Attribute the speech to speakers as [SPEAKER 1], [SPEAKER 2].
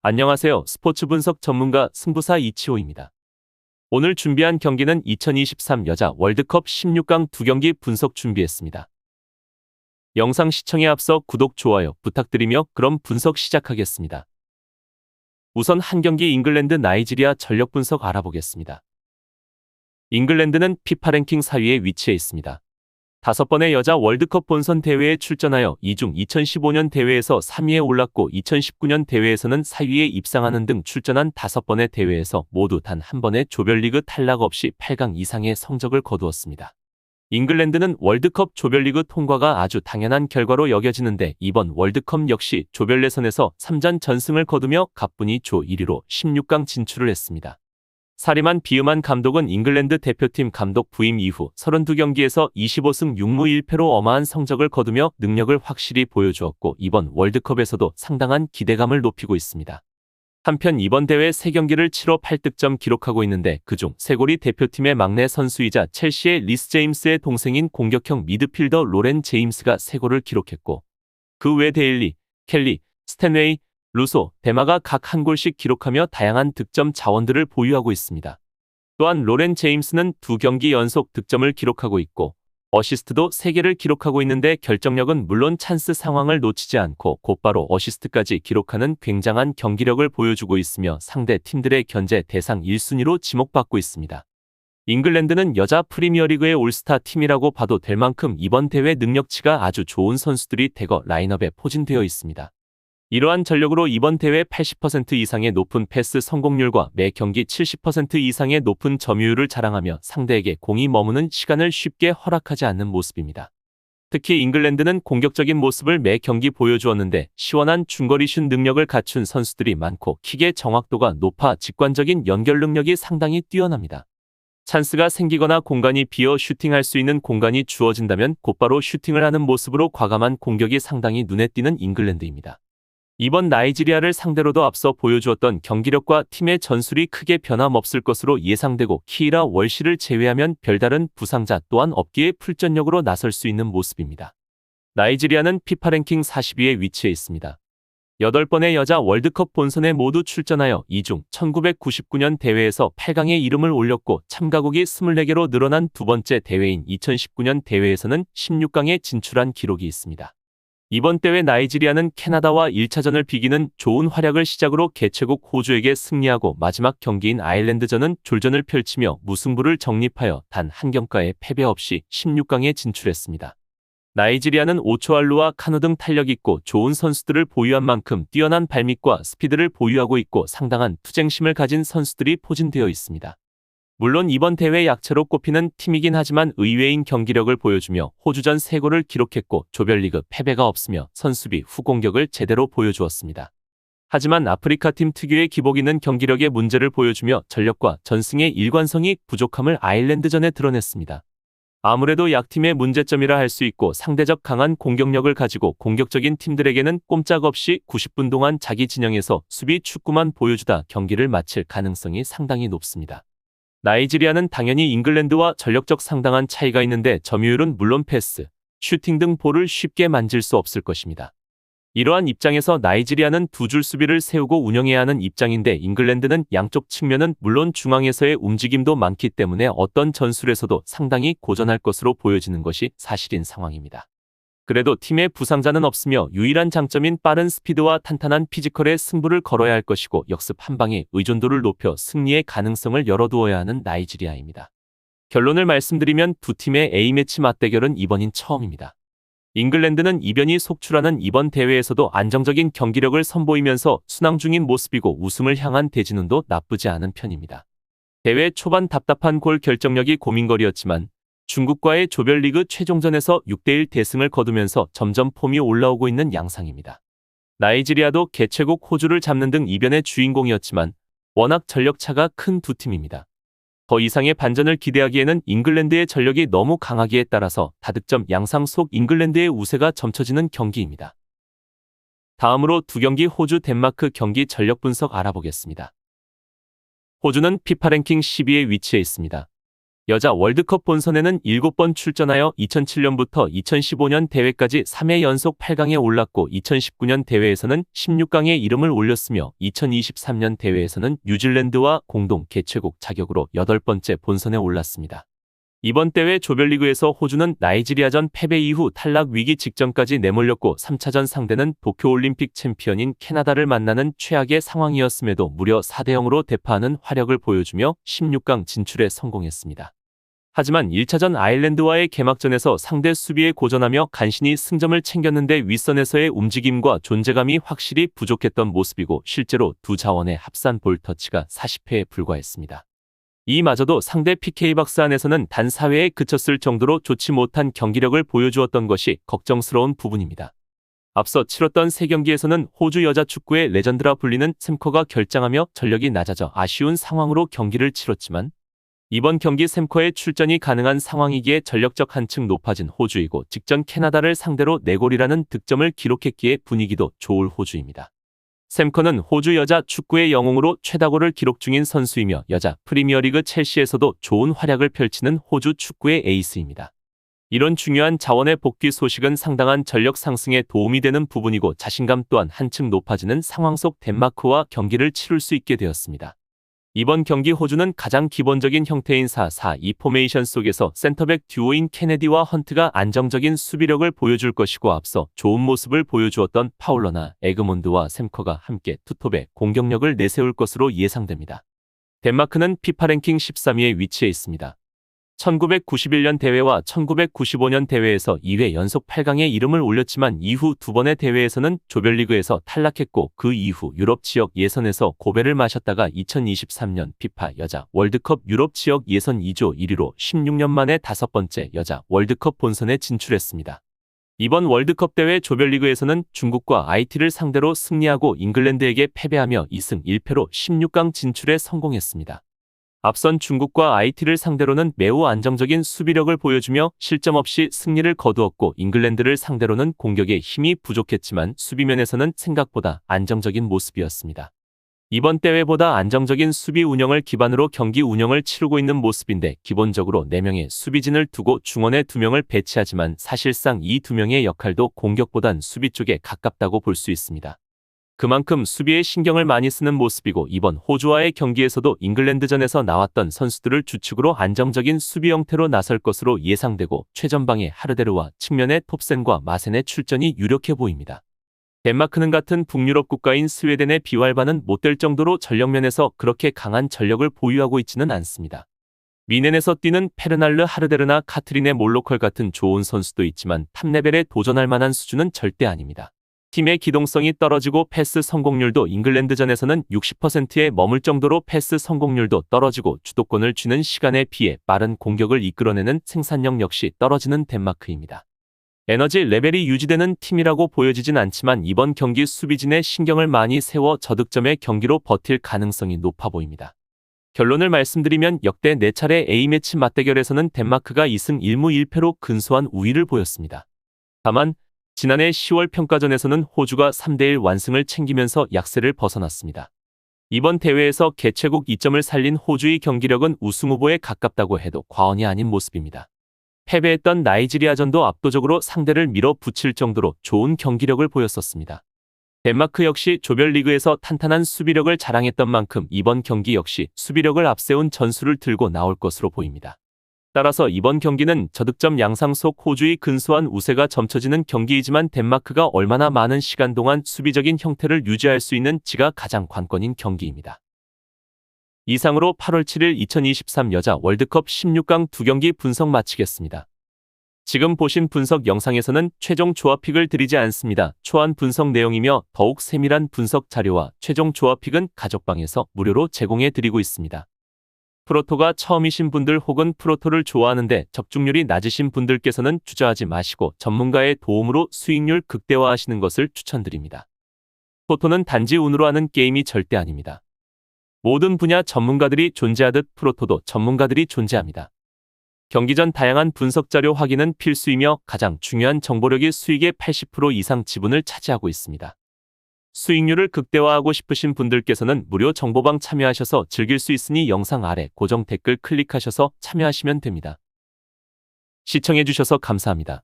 [SPEAKER 1] 안녕하세요. 스포츠 분석 전문가 승부사 이치호입니다. 오늘 준비한 경기는 2023 여자 월드컵 16강 두 경기 분석 준비했습니다. 영상 시청에 앞서 구독, 좋아요 부탁드리며 그럼 분석 시작하겠습니다. 우선 한 경기 잉글랜드 나이지리아 전력 분석 알아보겠습니다. 잉글랜드는 피파 랭킹 4위에 위치해 있습니다. 5번의 여자 월드컵 본선 대회에 출전하여 이 중 2015년 대회에서 3위에 올랐고 2019년 대회에서는 4위에 입상하는 등 출전한 5번의 대회에서 모두 단 한 번의 조별리그 탈락 없이 8강 이상의 성적을 거두었습니다. 잉글랜드는 월드컵 조별리그 통과가 아주 당연한 결과로 여겨지는데 이번 월드컵 역시 조별 예선에서 3전 전승을 거두며 가뿐히 조 1위로 16강 진출을 했습니다. 사리만 비음한 감독은 잉글랜드 대표팀 감독 부임 이후 32경기에서 25승 6무 1패로 어마한 성적을 거두며 능력을 확실히 보여주었고 이번 월드컵에서도 상당한 기대감을 높이고 있습니다. 한편 이번 대회 3경기를 치러 8득점 기록하고 있는데 그중 3골이 대표팀의 막내 선수이자 첼시의 리스 제임스의 동생인 공격형 미드필더 로렌 제임스가 3골을 기록했고 그 외 데일리, 켈리, 스탠웨이, 루소, 데마가 각 한 골씩 기록하며 다양한 득점 자원들을 보유하고 있습니다. 또한 로렌 제임스는 2경기 연속 득점을 기록하고 있고 어시스트도 3개를 기록하고 있는데 결정력은 물론 찬스 상황을 놓치지 않고 곧바로 어시스트까지 기록하는 굉장한 경기력을 보여주고 있으며 상대 팀들의 견제 대상 1순위로 지목받고 있습니다. 잉글랜드는 여자 프리미어리그의 올스타 팀이라고 봐도 될 만큼 이번 대회 능력치가 아주 좋은 선수들이 대거 라인업에 포진되어 있습니다. 이러한 전력으로 이번 대회 80% 이상의 높은 패스 성공률과 매 경기 70% 이상의 높은 점유율을 자랑하며 상대에게 공이 머무는 시간을 쉽게 허락하지 않는 모습입니다. 특히 잉글랜드는 공격적인 모습을 매 경기 보여주었는데 시원한 중거리 슛 능력을 갖춘 선수들이 많고 킥의 정확도가 높아 직관적인 연결 능력이 상당히 뛰어납니다. 찬스가 생기거나 공간이 비어 슈팅할 수 있는 공간이 주어진다면 곧바로 슈팅을 하는 모습으로 과감한 공격이 상당히 눈에 띄는 잉글랜드입니다. 이번 나이지리아를 상대로도 앞서 보여주었던 경기력과 팀의 전술이 크게 변함없을 것으로 예상되고 키이라 월시를 제외하면 별다른 부상자 또한 없기에 풀전력으로 나설 수 있는 모습입니다. 나이지리아는 피파 랭킹 40위에 위치해 있습니다. 8번의 여자 월드컵 본선에 모두 출전하여 이 중 1999년 대회에서 8강에 이름을 올렸고 참가국이 24개로 늘어난 두 번째 대회인 2019년 대회에서는 16강에 진출한 기록이 있습니다. 이번 대회 나이지리아는 캐나다와 1차전을 비기는 좋은 활약을 시작으로 개최국 호주에게 승리하고 마지막 경기인 아일랜드전은 졸전을 펼치며 무승부를 정립하여 단 한 경가의 패배 없이 16강에 진출했습니다. 나이지리아는 오초알루와 카누 등 탄력 있고 좋은 선수들을 보유한 만큼 뛰어난 발밑과 스피드를 보유하고 있고 상당한 투쟁심을 가진 선수들이 포진되어 있습니다. 물론 이번 대회 약체로 꼽히는 팀이긴 하지만 의외인 경기력을 보여주며 호주전 3골을 기록했고 조별리그 패배가 없으며 선수비 후공격을 제대로 보여주었습니다. 하지만 아프리카 팀 특유의 기복 있는 경기력의 문제를 보여주며 전력과 전승의 일관성이 부족함을 아일랜드전에 드러냈습니다. 아무래도 약팀의 문제점이라 할 수 있고 상대적 강한 공격력을 가지고 공격적인 팀들에게는 꼼짝없이 90분 동안 자기 진영에서 수비 축구만 보여주다 경기를 마칠 가능성이 상당히 높습니다. 나이지리아는 당연히 잉글랜드와 전력적 상당한 차이가 있는데 점유율은 물론 패스, 슈팅 등 볼을 쉽게 만질 수 없을 것입니다. 이러한 입장에서 나이지리아는 두 줄 수비를 세우고 운영해야 하는 입장인데 잉글랜드는 양쪽 측면은 물론 중앙에서의 움직임도 많기 때문에 어떤 전술에서도 상당히 고전할 것으로 보여지는 것이 사실인 상황입니다. 그래도 팀의 부상자는 없으며 유일한 장점인 빠른 스피드와 탄탄한 피지컬에 승부를 걸어야 할 것이고 역습 한 방에 의존도를 높여 승리의 가능성을 열어두어야 하는 나이지리아입니다. 결론을 말씀드리면 두 팀의 A매치 맞대결은 이번인 처음입니다. 잉글랜드는 이변이 속출하는 이번 대회에서도 안정적인 경기력을 선보이면서 순항 중인 모습이고 우승을 향한 대진운도 나쁘지 않은 편입니다. 대회 초반 답답한 골 결정력이 고민거리였지만 중국과의 조별리그 최종전에서 6대1 대승을 거두면서 점점 폼이 올라오고 있는 양상입니다. 나이지리아도 개최국 호주를 잡는 등 이변의 주인공이었지만 워낙 전력차가 큰 두 팀입니다. 더 이상의 반전을 기대하기에는 잉글랜드의 전력이 너무 강하기에 따라서 다득점 양상 속 잉글랜드의 우세가 점쳐지는 경기입니다. 다음으로 두 경기 호주 덴마크 경기 전력 분석 알아보겠습니다. 호주는 피파 랭킹 12위에 위치해 있습니다. 여자 월드컵 본선에는 7번 출전하여 2007년부터 2015년 대회까지 3회 연속 8강에 올랐고 2019년 대회에서는 16강에 이름을 올렸으며 2023년 대회에서는 뉴질랜드와 공동 개최국 자격으로 8번째 본선에 올랐습니다. 이번 대회 조별리그에서 호주는 나이지리아전 패배 이후 탈락 위기 직전까지 내몰렸고 3차전 상대는 도쿄올림픽 챔피언인 캐나다를 만나는 최악의 상황이었음에도 무려 4대0으로 대파하는 화력을 보여주며 16강 진출에 성공했습니다. 하지만 1차전 아일랜드와의 개막전에서 상대 수비에 고전하며 간신히 승점을 챙겼는데 윗선에서의 움직임과 존재감이 확실히 부족했던 모습이고 실제로 두 자원의 합산 볼터치가 40회에 불과했습니다. 이마저도 상대 PK박스 안에서는 단 4회에 그쳤을 정도로 좋지 못한 경기력을 보여주었던 것이 걱정스러운 부분입니다. 앞서 치렀던 3경기에서는 호주 여자 축구의 레전드라 불리는 샘커가 결장하며 전력이 낮아져 아쉬운 상황으로 경기를 치렀지만 이번 경기 샘커의 출전이 가능한 상황이기에 전력적 한층 높아진 호주이고 직전 캐나다를 상대로 4골이라는 득점을 기록했기에 분위기도 좋을 호주입니다. 샘커는 호주 여자 축구의 영웅으로 최다골을 기록 중인 선수이며 여자 프리미어리그 첼시에서도 좋은 활약을 펼치는 호주 축구의 에이스입니다. 이런 중요한 자원의 복귀 소식은 상당한 전력 상승에 도움이 되는 부분이고 자신감 또한 한층 높아지는 상황 속 덴마크와 경기를 치룰 수 있게 되었습니다. 이번 경기 호주는 가장 기본적인 형태인 4-4-2 포메이션 속에서 센터백 듀오인 케네디와 헌트가 안정적인 수비력을 보여줄 것이고 앞서 좋은 모습을 보여주었던 파울러나 에그몬드와 샘커가 함께 투톱에 공격력을 내세울 것으로 예상됩니다. 덴마크는 피파 랭킹 13위에 위치해 있습니다. 1991년 대회와 1995년 대회에서 2회 연속 8강에 이름을 올렸지만 이후 2번의 대회에서는 조별리그에서 탈락했고 그 이후 유럽 지역 예선에서 고배를 마셨다가 2023년 피파 여자 월드컵 유럽 지역 예선 2조 1위로 16년 만에 5번째 여자 월드컵 본선에 진출했습니다. 이번 월드컵 대회 조별리그에서는 중국과 IT를 상대로 승리하고 잉글랜드에게 패배하며 2승 1패로 16강 진출에 성공했습니다. 앞선 중국과 IT를 상대로는 매우 안정적인 수비력을 보여주며 실점 없이 승리를 거두었고 잉글랜드를 상대로는 공격에 힘이 부족했지만 수비면에서는 생각보다 안정적인 모습이었습니다. 이번 대회보다 안정적인 수비 운영을 기반으로 경기 운영을 치르고 있는 모습인데 기본적으로 4명의 수비진을 두고 중원에 2명을 배치하지만 사실상 이 2명의 역할도 공격보단 수비 쪽에 가깝다고 볼 수 있습니다. 그만큼 수비에 신경을 많이 쓰는 모습이고 이번 호주와의 경기에서도 잉글랜드전에서 나왔던 선수들을 주축으로 안정적인 수비 형태로 나설 것으로 예상되고 최전방의 하르데르와 측면의 톱센과 마센의 출전이 유력해 보입니다. 덴마크는 같은 북유럽 국가인 스웨덴의 비활반은 못될 정도로 전력면에서 그렇게 강한 전력을 보유하고 있지는 않습니다. 미넨에서 뛰는 페르날르 하르데르나 카트린의 몰로컬 같은 좋은 선수도 있지만 탑레벨에 도전할 만한 수준은 절대 아닙니다. 팀의 기동성이 떨어지고 패스 성공률도 잉글랜드전에서는 60%에 머물 정도로 패스 성공률도 떨어지고 주도권을 쥐는 시간에 비해 빠른 공격을 이끌어내는 생산력 역시 떨어지는 덴마크입니다. 에너지 레벨이 유지되는 팀이라고 보여지진 않지만 이번 경기 수비진에 신경을 많이 세워 저득점의 경기로 버틸 가능성이 높아 보입니다. 결론을 말씀드리면 역대 4차례 A매치 맞대결에서는 덴마크가 2승 1무 1패로 근소한 우위를 보였습니다. 다만 지난해 10월 평가전에서는 호주가 3대1 완승을 챙기면서 약세를 벗어났습니다. 이번 대회에서 개최국 2점을 살린 호주의 경기력은 우승 후보에 가깝다고 해도 과언이 아닌 모습입니다. 패배했던 나이지리아전도 압도적으로 상대를 밀어붙일 정도로 좋은 경기력을 보였었습니다. 덴마크 역시 조별리그에서 탄탄한 수비력을 자랑했던 만큼 이번 경기 역시 수비력을 앞세운 전술을 들고 나올 것으로 보입니다. 따라서 이번 경기는 저득점 양상 속 호주의 근소한 우세가 점쳐지는 경기이지만 덴마크가 얼마나 많은 시간 동안 수비적인 형태를 유지할 수 있는지가 가장 관건인 경기입니다. 이상으로 8월 7일 2023 여자 월드컵 16강 2경기 분석 마치겠습니다. 지금 보신 분석 영상에서는 최종 조합픽을 드리지 않습니다. 초안 분석 내용이며 더욱 세밀한 분석 자료와 최종 조합픽은 가족방에서 무료로 제공해 드리고 있습니다. 프로토가 처음이신 분들 혹은 프로토를 좋아하는데 적중률이 낮으신 분들께서는 주저하지 마시고 전문가의 도움으로 수익률 극대화하시는 것을 추천드립니다. 프로토는 단지 운으로 하는 게임이 절대 아닙니다. 모든 분야 전문가들이 존재하듯 프로토도 전문가들이 존재합니다. 경기 전 다양한 분석 자료 확인은 필수이며 가장 중요한 정보력이 수익의 80% 이상 지분을 차지하고 있습니다. 수익률을 극대화하고 싶으신 분들께서는 무료 정보방 참여하셔서 즐길 수 있으니 영상 아래 고정 댓글 클릭하셔서 참여하시면 됩니다. 시청해주셔서 감사합니다.